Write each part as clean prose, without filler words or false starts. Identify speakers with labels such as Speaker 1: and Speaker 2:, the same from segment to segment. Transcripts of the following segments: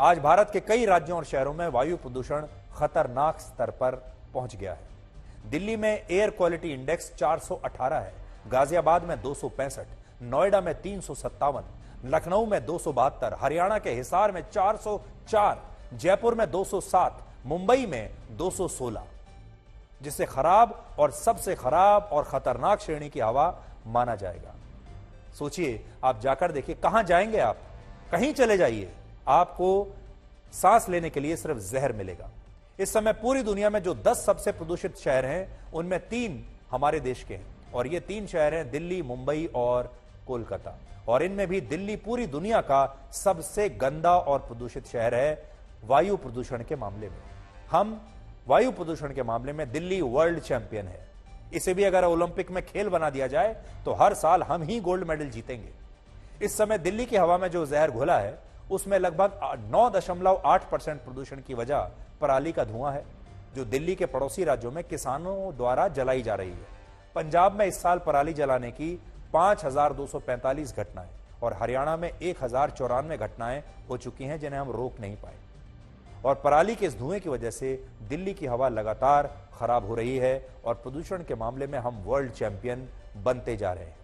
Speaker 1: आज भारत के कई राज्यों और शहरों में वायु प्रदूषण खतरनाक स्तर पर पहुंच गया है। दिल्ली में एयर क्वालिटी इंडेक्स 418 है, गाजियाबाद में 265, नोएडा में 357, लखनऊ में 272, हरियाणा के हिसार में 404, जयपुर में 207, मुंबई में 216, जिसे खराब और सबसे खराब और खतरनाक श्रेणी की हवा माना जाएगा। सोचिए, आप जाकर देखिए, कहां जाएंगे आप? कहीं चले जाइए, आपको सांस लेने के लिए सिर्फ जहर मिलेगा। इस समय पूरी दुनिया में जो 10 सबसे प्रदूषित शहर हैं, उनमें 3 हमारे देश के हैं, और ये 3 शहर हैं दिल्ली, मुंबई और कोलकाता। और इनमें भी दिल्ली पूरी दुनिया का सबसे गंदा और प्रदूषित शहर है वायु प्रदूषण के मामले में। हम वायु प्रदूषण के मामले में दिल्ली वर्ल्ड चैंपियन है। इसे भी अगर ओलंपिक में खेल बना दिया जाए तो हर साल हम ही गोल्ड मेडल जीतेंगे। इस समय दिल्ली की हवा में जो जहर घुला है, उसमें लगभग 9.8% प्रदूषण की वजह पराली का धुआं है, जो दिल्ली के पड़ोसी राज्यों में किसानों द्वारा जलाई जा रही है। पंजाब में इस साल पराली जलाने की 5,245 घटनाएं और हरियाणा में 1,094 घटनाएं हो चुकी हैं, जिन्हें हम रोक नहीं पाए। और पराली के इस धुएं की वजह से दिल्ली की हवा लगातार खराब हो रही है और प्रदूषण के मामले में हम वर्ल्ड चैंपियन बनते जा रहे हैं।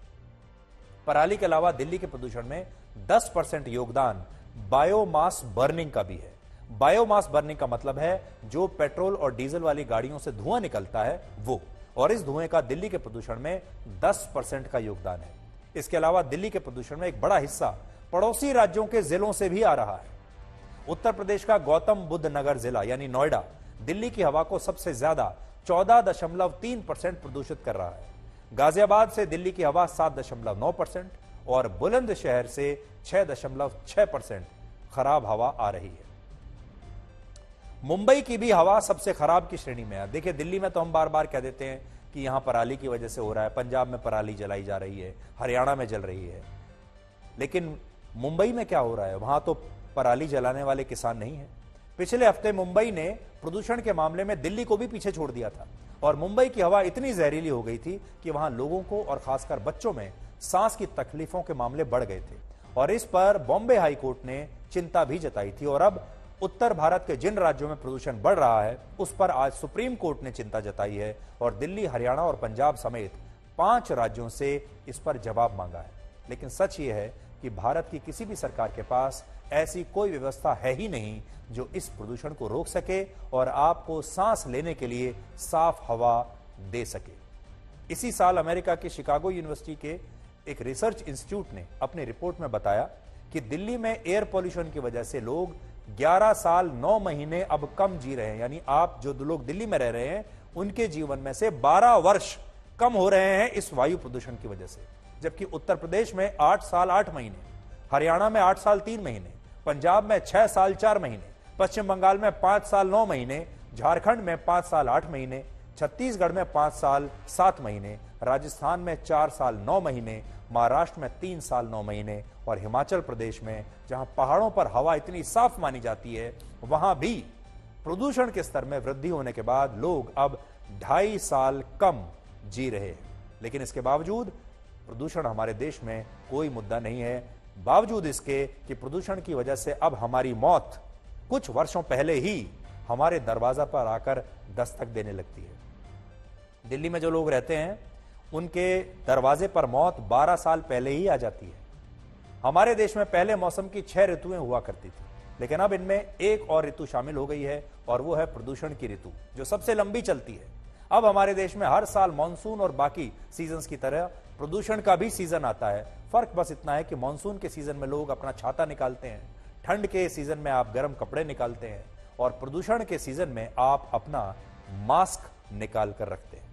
Speaker 1: पराली के अलावा दिल्ली के प्रदूषण में 10% योगदान बायोमास बर्निंग का भी है। बायोमास बर्निंग का मतलब है जो पेट्रोल और डीजल वाली गाड़ियों से धुआं निकलता है वो, और इस धुएं का दिल्ली के प्रदूषण में 10% का योगदान है। इसके अलावा दिल्ली के प्रदूषण में एक बड़ा हिस्सा पड़ोसी राज्यों के जिलों से भी आ रहा है। उत्तर प्रदेश का गौतम बुद्ध नगर जिला यानी नोएडा दिल्ली की हवा को सबसे ज्यादा 14.3% प्रदूषित कर रहा है। गाजियाबाद से दिल्ली की हवा 7.9% और बुलंदशहर से 6.6% खराब हवा आ रही है। मुंबई की भी हवा सबसे खराब की श्रेणी में है। देखिए, दिल्ली में तो हम बार बार कह देते हैं कि यहां पराली की वजह से हो रहा है, पंजाब में पराली जलाई जा रही है, हरियाणा में जल रही है, लेकिन मुंबई में क्या हो रहा है? वहां तो पराली जलाने वाले किसान नहीं है। पिछले हफ्ते मुंबई ने प्रदूषण के मामले में दिल्ली को भी पीछे छोड़ दिया था और मुंबई की हवा इतनी जहरीली हो गई थी कि वहां लोगों को और खासकर बच्चों में सांस की तकलीफों के मामले बढ़ गए थे और इस पर बॉम्बे हाई कोर्ट ने चिंता भी जताई थी। और अब उत्तर भारत के जिन राज्यों में प्रदूषण बढ़ रहा है, उस पर आज सुप्रीम कोर्ट ने चिंता जताई है और दिल्ली, हरियाणा और पंजाब समेत 5 राज्यों से इस पर जवाब मांगा है। लेकिन सच ये है कि भारत की किसी भी सरकार के पास ऐसी कोई व्यवस्था है ही नहीं जो इस प्रदूषण को रोक सके और आपको सांस लेने के लिए साफ हवा दे सके। इसी साल अमेरिका के शिकागो यूनिवर्सिटी के एक रिसर्च इंस्टीट्यूट ने अपनी रिपोर्ट में बताया कि दिल्ली में एयर पॉल्यूशन की वजह से लोग 11 साल 9 महीने अब कम जी रहे हैं। यानी आप जो लोग दिल्ली में रह रहे हैं, उनके जीवन में से 12 वर्ष कम हो रहे हैं इस वायु प्रदूषण की वजह से। जबकि उत्तर प्रदेश में 8 साल 8 महीने, हरियाणा में 8 साल 3 महीने, पंजाब में 6 साल 4 महीने, पश्चिम बंगाल में 5 साल 9 महीने, झारखंड में 5 साल 8 महीने, छत्तीसगढ़ में 5 साल 7 महीने, राजस्थान में 4 साल 9 महीने, महाराष्ट्र में 3 साल 9 महीने और हिमाचल प्रदेश में, जहां पहाड़ों पर हवा इतनी साफ मानी जाती है, वहां भी प्रदूषण के स्तर में वृद्धि होने के बाद लोग अब 2.5 साल कम जी रहे हैं। लेकिन इसके बावजूद प्रदूषण हमारे देश में कोई मुद्दा नहीं है, बावजूद इसके कि प्रदूषण की वजह से अब हमारी मौत कुछ वर्षों पहले ही हमारे दरवाजा पर आकर दस्तक देने लगती है। दिल्ली में जो लोग रहते हैं, उनके दरवाजे पर मौत 12 साल पहले ही आ जाती है। हमारे देश में पहले मौसम की 6 ऋतुएं हुआ करती थी, लेकिन अब इनमें एक और ऋतु शामिल हो गई है और वो है प्रदूषण की ऋतु, जो सबसे लंबी चलती है। अब हमारे देश में हर साल मानसून और बाकी सीजन्स की तरह प्रदूषण का भी सीजन आता है। फर्क बस इतना है कि मानसून के सीजन में लोग अपना छाता निकालते हैं, ठंड के सीजन में आप गर्म कपड़े निकालते हैं और प्रदूषण के सीजन में आप अपना मास्क निकाल कर रखते हैं।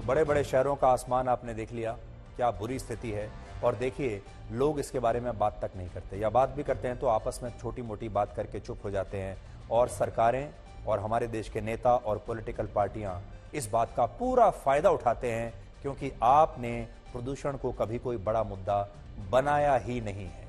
Speaker 1: बड़े बड़े शहरों का आसमान आपने देख लिया, क्या बुरी स्थिति है। और देखिए लोग इसके बारे में बात तक नहीं करते, या बात भी करते हैं तो आपस में छोटी मोटी बात करके चुप हो जाते हैं। और सरकारें और हमारे देश के नेता और पॉलिटिकल पार्टियां इस बात का पूरा फायदा उठाते हैं, क्योंकि आपने प्रदूषण को कभी कोई बड़ा मुद्दा बनाया ही नहीं है।